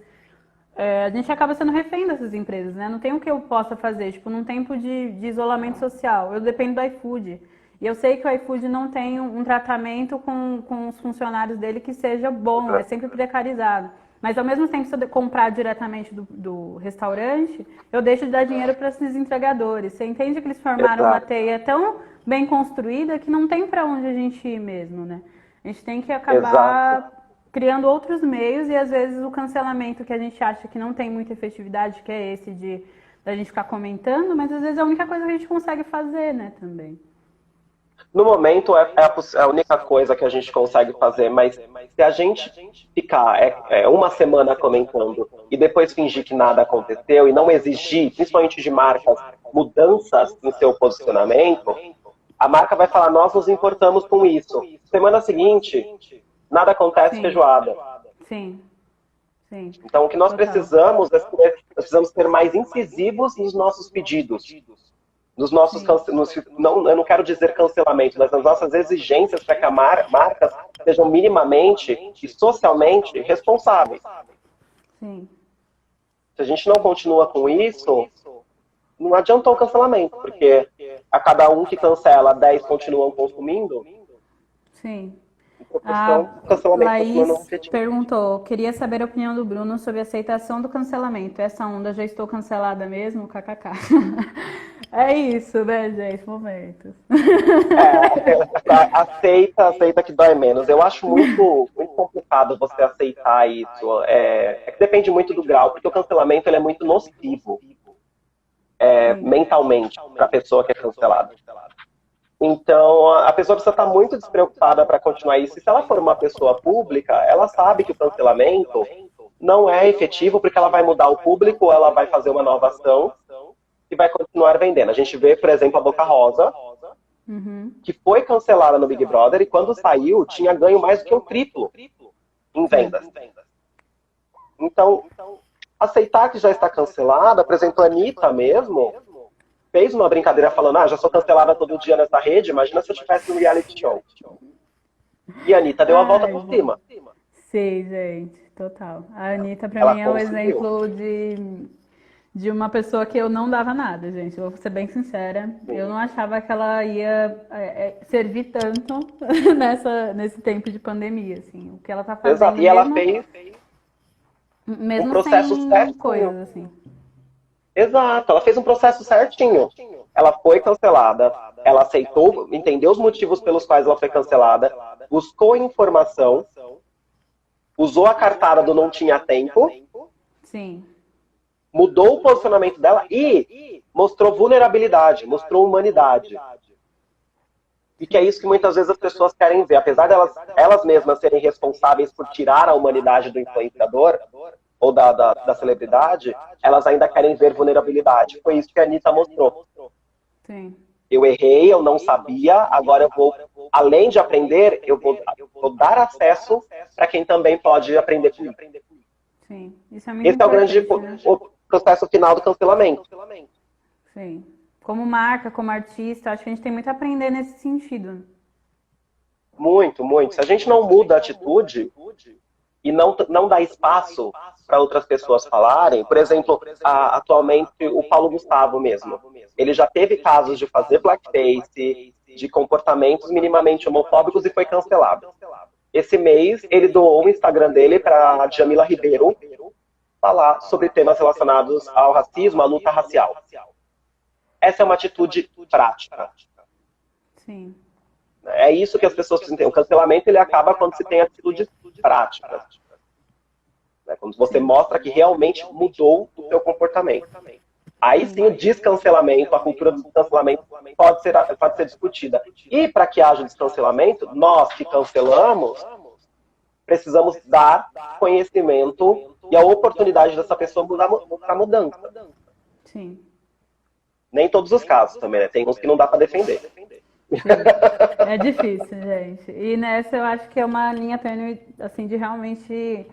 a gente acaba sendo refém dessas empresas, né? Não tem o que eu possa fazer, tipo, num tempo de isolamento social. Eu dependo do iFood. E eu sei que o iFood não tem um tratamento com os funcionários dele que seja bom, é sempre precarizado. Mas ao mesmo tempo, se eu comprar diretamente do restaurante, eu deixo de dar dinheiro para esses entregadores. Você entende que eles formaram uma Exato. teia tão bem construída que não tem para onde a gente ir mesmo, né? A gente tem que Exato. acabar criando outros meios e às vezes o cancelamento que a gente acha que não tem muita efetividade, que é esse de da gente ficar comentando, mas às vezes é a única coisa que a gente consegue fazer, né, também. No momento é a única coisa que a gente consegue fazer, mas se a gente ficar uma semana comentando e depois fingir que nada aconteceu e não exigir, principalmente de marcas, mudanças em seu posicionamento, a marca vai falar, nós nos importamos com isso. Semana seguinte, nada acontece, Sim, feijoada. sim, sim, Então, o que nós total. precisamos precisamos ser mais incisivos nos nossos pedidos, nos nossos Sim, não, eu não quero dizer cancelamento, mas nas nossas exigências para que as marcas sejam minimamente e socialmente responsáveis. sim, Se a gente não continua com isso, não adiantou o cancelamento, porque a cada um que cancela, 10 continuam consumindo, sim. em proporção, A o cancelamento continua não Laís efetivo. perguntou, queria saber a opinião do Bruno sobre a aceitação do cancelamento. Essa onda já estou cancelada mesmo? KKK. É isso, né, gente? Momentos. Aceita que dói menos. Eu acho muito complicado você aceitar isso. É que depende muito do grau, porque o cancelamento ele é muito nocivo Sim, mentalmente para a pessoa que é cancelada. Então, a pessoa precisa estar muito despreocupada para continuar isso. E se ela for uma pessoa pública, ela sabe que o cancelamento não é efetivo, porque ela vai mudar o público, ela vai fazer uma nova ação e vai continuar vendendo. A gente vê, por exemplo, a Boca Rosa, uhum, que foi cancelada no Big Brother e quando saiu tinha ganho mais do que o triplo em sim, vendas. Então, aceitar que já está cancelada, por exemplo, a Anitta mesmo fez uma brincadeira falando, já sou cancelada todo dia nessa rede, imagina se eu estivesse no reality show. E a Anitta deu a volta ai, por cima. sim, gente, total. A Anitta, pra Ela mim, é um conseguiu. exemplo de uma pessoa que eu não dava nada, gente. Eu vou ser bem sincera. Eu não achava que ela ia servir tanto nesse tempo de pandemia, assim. O que ela tá Exato. fazendo E ela mesmo, fez um mesmo processo sem certinho. coisas, assim. Exato, ela fez um processo certinho. Ela foi cancelada, ela aceitou, entendeu os motivos pelos quais ela foi cancelada, buscou informação, usou a cartada do não tinha tempo, Sim, mudou o posicionamento dela e mostrou vulnerabilidade, mostrou humanidade. E que é sim, isso que muitas vezes as pessoas querem ver. Apesar delas elas mesmas serem responsáveis por tirar a humanidade do influenciador ou da celebridade, elas ainda querem ver vulnerabilidade. Foi isso que a Anitta mostrou. sim, Eu errei, eu não sabia, agora eu vou, além de aprender, vou dar acesso para quem também pode aprender comigo. sim. Isso é muito Esse é o grande importante, né? o processo final do cancelamento. Sim. Como marca, como artista, acho que a gente tem muito a aprender nesse sentido. Muito, muito. Se a gente não muda a atitude e não dá espaço para outras pessoas falarem, por exemplo, atualmente o Paulo Gustavo mesmo, ele já teve casos de fazer blackface, de comportamentos minimamente homofóbicos e foi cancelado. Esse mês, ele doou o Instagram dele para Djamila Ribeiro falar sobre temas relacionados ao racismo, à luta racial. Essa é uma atitude prática. Sim, É isso que as pessoas precisam ter. O cancelamento ele acaba quando se tem atitudes práticas. Né? Quando você sim, mostra que realmente mudou o seu comportamento. Aí sim, sim o descancelamento, a cultura do descancelamento pode ser discutida. E para que haja descancelamento, nós que cancelamos, precisamos dar conhecimento e a oportunidade dessa pessoa mostrar mudança. sim. Nem todos os casos também, né? Tem uns que não dá para defender. Sim. É difícil, gente. E nessa eu acho que é uma linha tênue, assim, de realmente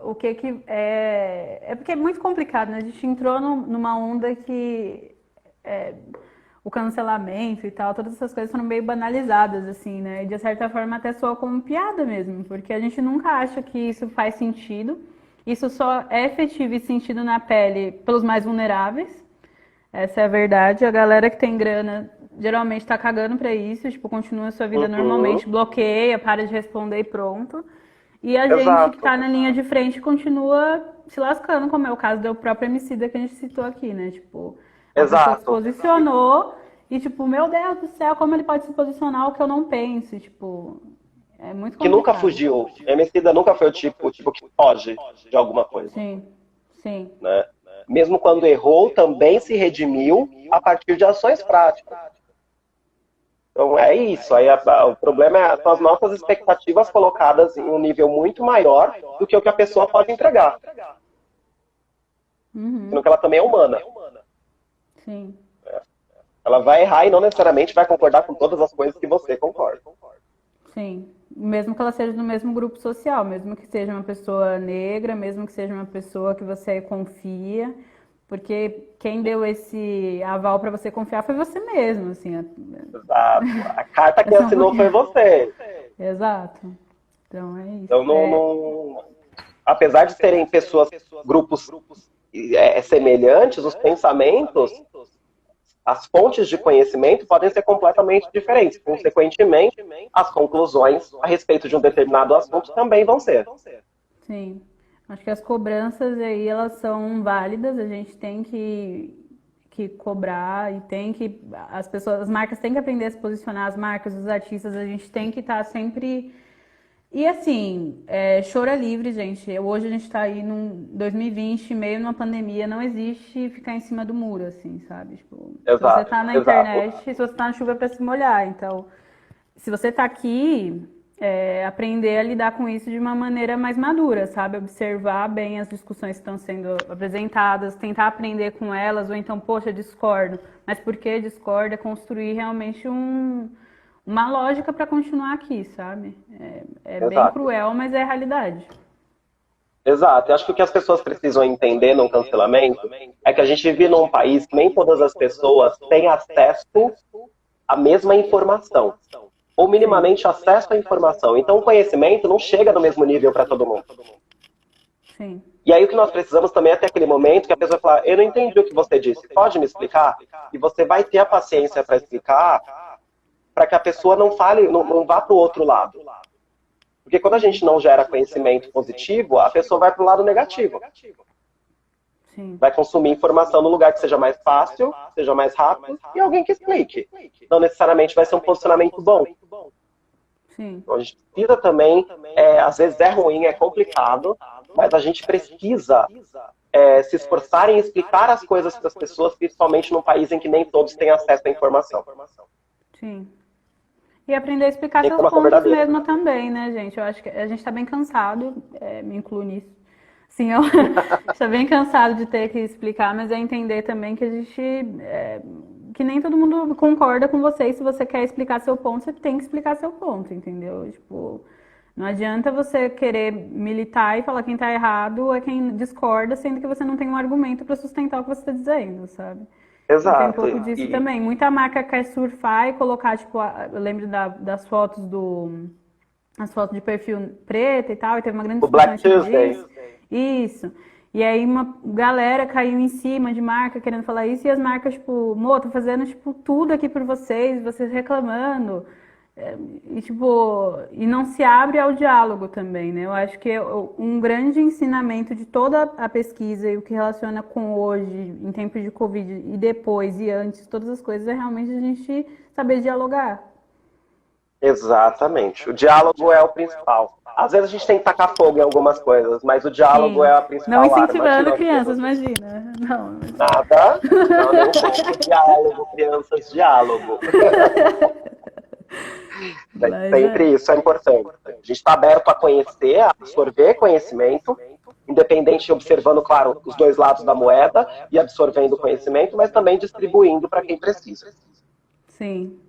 o que é. É porque é muito complicado, né? A gente entrou numa onda que o cancelamento e tal, todas essas coisas foram meio banalizadas, assim, né? E de certa forma até soa como piada mesmo, porque a gente nunca acha que isso faz sentido. Isso só é efetivo e sentido na pele pelos mais vulneráveis. Essa é a verdade. A galera que tem grana geralmente tá cagando pra isso, tipo, continua a sua vida Uhum. normalmente, bloqueia, para de responder e pronto. E a gente que Exato. tá na linha de frente continua se lascando, como é o caso do próprio Emicida que a gente citou aqui, né? Tipo, uma pessoa que se Exato. posicionou e, tipo, meu Deus do céu, como ele pode se posicionar o que eu não penso? Tipo, é muito Que nunca complicado. fugiu. Emicida nunca foi o tipo que foge de alguma coisa, Sim, sim. né? Mesmo quando errou, também se redimiu a partir de ações práticas. Então é isso. O problema são as nossas expectativas colocadas em um nível muito maior do que o que a pessoa pode entregar, sendo Uhum, que ela também é humana. sim. Ela vai errar e não necessariamente vai concordar com todas as coisas que você concorda. Sim, mesmo que ela seja do mesmo grupo social, mesmo que seja uma pessoa negra, mesmo que seja uma pessoa que você confia, porque quem deu esse aval para você confiar foi você mesmo, assim. Exato. A carta que Essa é um assinou foi pouquinho. você. Exato. Então é Então, isso. É, apesar de serem pessoas, grupos semelhantes, os pensamentos, as fontes de conhecimento podem ser completamente diferentes. Consequentemente, as conclusões a respeito de um determinado assunto também vão ser. sim. Acho que as cobranças aí elas são válidas, a gente tem que cobrar e tem que as pessoas, as marcas têm que aprender a se posicionar, as marcas, os artistas, a gente tem que estar sempre. E assim, choro é livre, gente. Hoje a gente tá aí num 2020, meio numa pandemia, não existe ficar em cima do muro, assim, sabe? Tipo, se você Exato, tá na exato. internet, se você tá na chuva é pra se molhar. Então, se você tá aqui, aprender a lidar com isso de uma maneira mais madura, sabe? Observar bem as discussões que estão sendo apresentadas, tentar aprender com elas, ou então, poxa, discordo. Mas por que discorda? Construir realmente uma lógica para continuar aqui, sabe? É bem Exato. cruel, mas é a realidade. Exato. Eu acho que o que as pessoas precisam entender num cancelamento é que a gente vive num país que nem todas as pessoas têm acesso à mesma informação, ou Sim, minimamente acesso à informação. Então, o conhecimento não chega no mesmo nível para todo mundo. sim, E aí, o que nós precisamos também é ter aquele momento que a pessoa fala: eu não entendi o que você disse, pode me explicar? E você vai ter a paciência para explicar, para que a pessoa não fale, não vá para o outro lado. Porque quando a gente não gera conhecimento positivo, a pessoa vai para o lado negativo. sim, Vai consumir informação no lugar que seja mais fácil, seja mais rápido, e alguém que explique. Não necessariamente vai ser um posicionamento bom. sim. Então a gente precisa também, às vezes é ruim, é complicado, mas a gente precisa se esforçar em explicar as coisas para as pessoas, principalmente num país em que nem todos têm acesso à informação. Sim. E aprender a explicar Tem seus informação pontos verdadeira. mesmo também, né, gente? Eu acho que a gente tá bem cansado, me incluo nisso. Sim, eu está bem cansado de ter que explicar, mas é entender também que a gente. Que nem todo mundo concorda com você, e se você quer explicar seu ponto, você tem que explicar seu ponto, entendeu? Tipo, não adianta você querer militar e falar quem tá errado é quem discorda, sendo que você não tem um argumento para sustentar o que você está dizendo, sabe? E tem um Exato. pouco disso também. Muita marca quer surfar e colocar, tipo, eu lembro das fotos as fotos de perfil preta e tal, e teve uma grande O discussão em Black cima Tuesday. disso. Isso. E aí uma galera caiu em cima de marca querendo falar isso, e as marcas, tipo, Mo, tô fazendo, tipo, tudo aqui por vocês reclamando. E, tipo, e não se abre ao diálogo também, né? Eu acho que um grande ensinamento de toda a pesquisa e o que relaciona com hoje, em tempos de Covid, e depois e antes, todas as coisas, é realmente a gente saber dialogar. Exatamente. O diálogo é o principal. Às vezes a gente tem que tacar fogo em algumas coisas, mas o diálogo é Sim. a Não principal arma que incentivando nós crianças, temos. imagina. Não. Nada, não, nem um pouco. Diálogo, crianças, diálogo. Mas Mas sempre isso é importante. A gente está aberto a conhecer, a absorver conhecimento, independente de observando, claro, os dois lados da moeda e absorvendo conhecimento, mas também distribuindo para quem precisa. sim.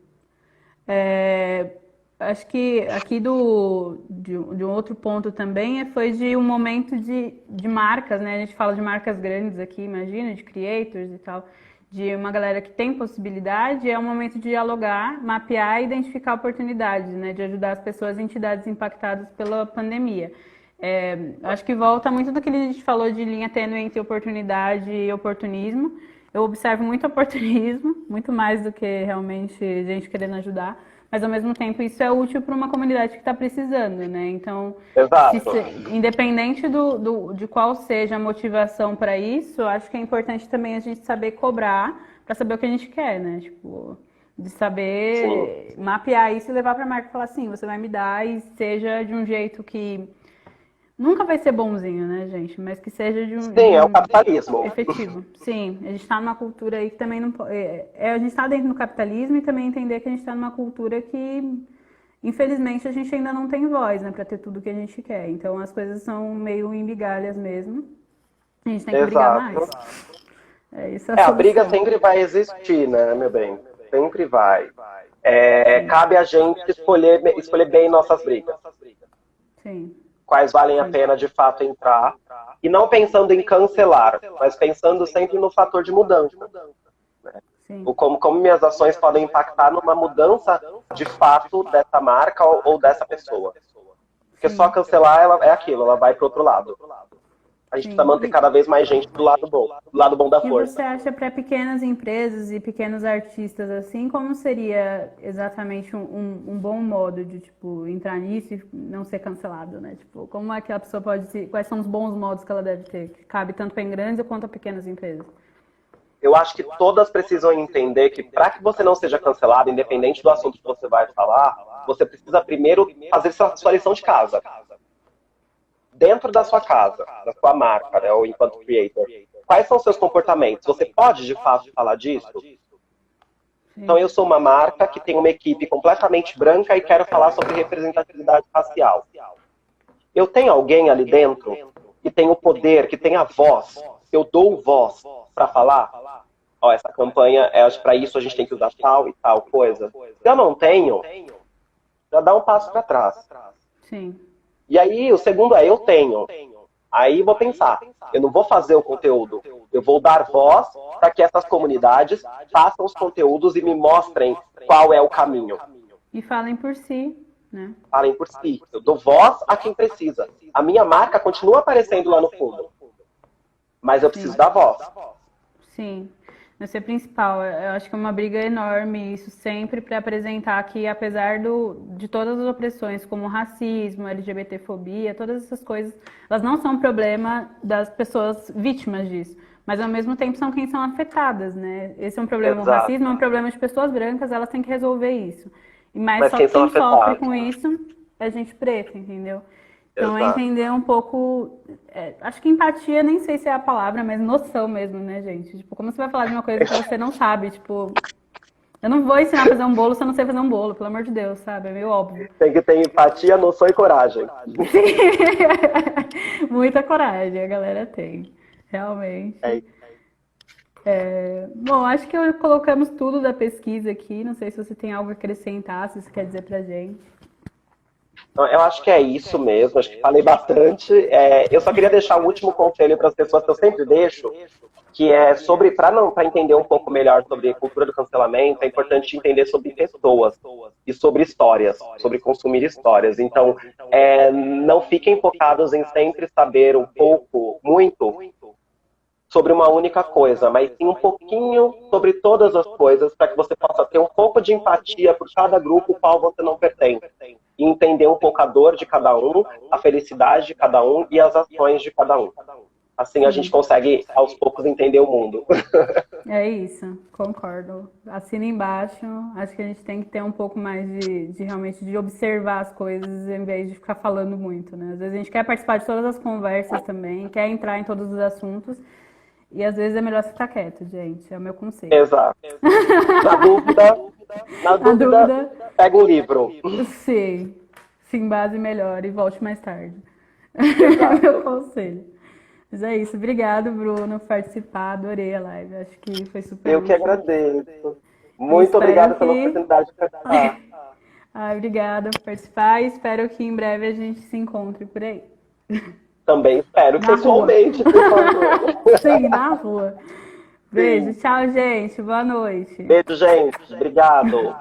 É, acho que aqui de um outro ponto também foi de um momento de marcas, né? A gente fala de marcas grandes aqui, imagina, de creators e tal, de uma galera que tem possibilidade, é um momento de dialogar, mapear e identificar oportunidades, né? De ajudar as pessoas e entidades impactadas pela pandemia. Acho que volta muito do que a gente falou de linha tênue entre oportunidade e oportunismo. Eu observo muito oportunismo, muito mais do que realmente gente querendo ajudar, mas ao mesmo tempo isso é útil para uma comunidade que está precisando, né? Então, Exato. independente de qual seja a motivação para isso, eu acho que é importante também a gente saber cobrar para saber o que a gente quer, né? Tipo, de Sim. saber mapear isso e levar para a marca e falar assim, você vai me dar e seja de um jeito que nunca vai ser bonzinho, né, gente? Mas que seja Sim, é o capitalismo. efetivo. Sim, a gente está numa cultura aí que também não pode. A gente está dentro do capitalismo e também entender que a gente está numa cultura que, infelizmente, a gente ainda não tem voz, né, para ter tudo que a gente quer. Então as coisas são meio em migalhas mesmo. A gente tem que brigar mais. Exato. É isso a É, a briga solução. sempre vai existir, né, meu bem? Sempre vai. Sim, Cabe a gente escolher bem nossas brigas. sim, Quais valem a sim, pena de fato entrar. E não pensando em cancelar, mas pensando sempre no fator de mudança. sim, Como minhas ações podem impactar numa mudança de fato dessa marca ou dessa pessoa. Porque só sim. cancelar ela é aquilo, ela vai para o outro lado. A gente precisa Sim. manter cada vez mais gente do lado bom da E você força. acha para pequenas empresas e pequenos artistas assim, como seria exatamente um bom modo de tipo entrar nisso e não ser cancelado, né? Tipo, como é que a pessoa pode se, quais são os bons modos que ela deve ter, que cabe tanto para grandes quanto a pequenas empresas? Eu acho que todas precisam entender que para que você não seja cancelado, independente do assunto que você vai falar, você precisa primeiro fazer sua lição de casa. Dentro da sua casa, da sua marca, né, ou enquanto creator, quais são os seus comportamentos? Você pode, de fato, falar disso? Então, Sim, eu sou uma marca que tem uma equipe completamente branca e quero falar sobre representatividade racial. Eu tenho alguém ali dentro que tem o poder, que tem a voz. Eu dou voz para falar. Ó, essa campanha, para isso a gente tem que usar tal e tal coisa. Se eu não tenho, já dá um passo para trás. sim, E aí, o segundo é eu tenho. Aí vou pensar, eu não vou fazer o conteúdo, eu vou dar voz para que essas comunidades façam os conteúdos e me mostrem qual é o caminho. e falem por si, né? Falem por si. Eu dou voz a quem precisa. A minha marca continua aparecendo lá no fundo, mas eu Sim. preciso dar voz. Sim, isso é principal. Eu acho que é uma briga enorme, isso sempre para apresentar que, apesar de todas as opressões, como racismo, LGBTfobia, todas essas coisas, elas não são problema das pessoas vítimas disso, mas ao mesmo tempo são quem são afetadas, né? Esse é um problema, o Exato. racismo é um problema de pessoas brancas, elas têm que resolver isso. Mas Mas só quem que são quem sofre afetados? com isso é gente preta, entendeu? Então é Exato. entender um pouco. Acho que empatia nem sei se é a palavra, mas noção mesmo, né, gente? Tipo, como você vai falar de uma coisa que você não sabe? Tipo, eu não vou ensinar a fazer um bolo se eu não sei fazer um bolo, pelo amor de Deus, sabe? É meio óbvio. Tem que ter empatia, noção e coragem. Muita coragem, a galera tem. É Realmente. Bom, acho que colocamos tudo da pesquisa aqui. Não sei se você tem algo a acrescentar, se você quer dizer pra gente. Então, eu acho que é isso mesmo, acho que falei bastante. Eu só queria deixar um último conselho para as pessoas que eu sempre deixo, que é sobre, para entender um pouco melhor sobre cultura do cancelamento, é importante entender sobre pessoas e sobre histórias, sobre consumir histórias. Então, não fiquem focados em sempre saber um pouco, muito, sobre uma única coisa, mas sim um pouquinho sobre todas as coisas, para que você possa ter um pouco de empatia por cada grupo ao qual você não pertence. E entender um pouco a dor de cada um, a felicidade de cada um e as ações de cada um. Assim a gente Sim. consegue, aos poucos, entender o mundo. É isso, concordo. Assina embaixo. Acho que a gente tem que ter um pouco mais de realmente de observar as coisas em vez de ficar falando muito, né? Às vezes a gente quer participar de todas as conversas também, quer entrar em todos os assuntos e às vezes é melhor ficar quieto, gente. É o meu conselho. Exato. Na dúvida, na A dúvida, dúvida, pega um livro. sim, se embase melhor e volte mais tarde. É meu Exato. conselho. Mas é isso. Obrigado, Bruno, por participar. Adorei a live. Acho que foi super Eu que útil. agradeço. E Muito espero obrigado pela que. oportunidade de participar. Obrigada por participar e espero que em breve a gente se encontre por aí. Também espero Na rua. pessoalmente, por favor. Sim, na rua. Beijo. Sim. Tchau, gente. Boa noite. Beijo, gente. Obrigado.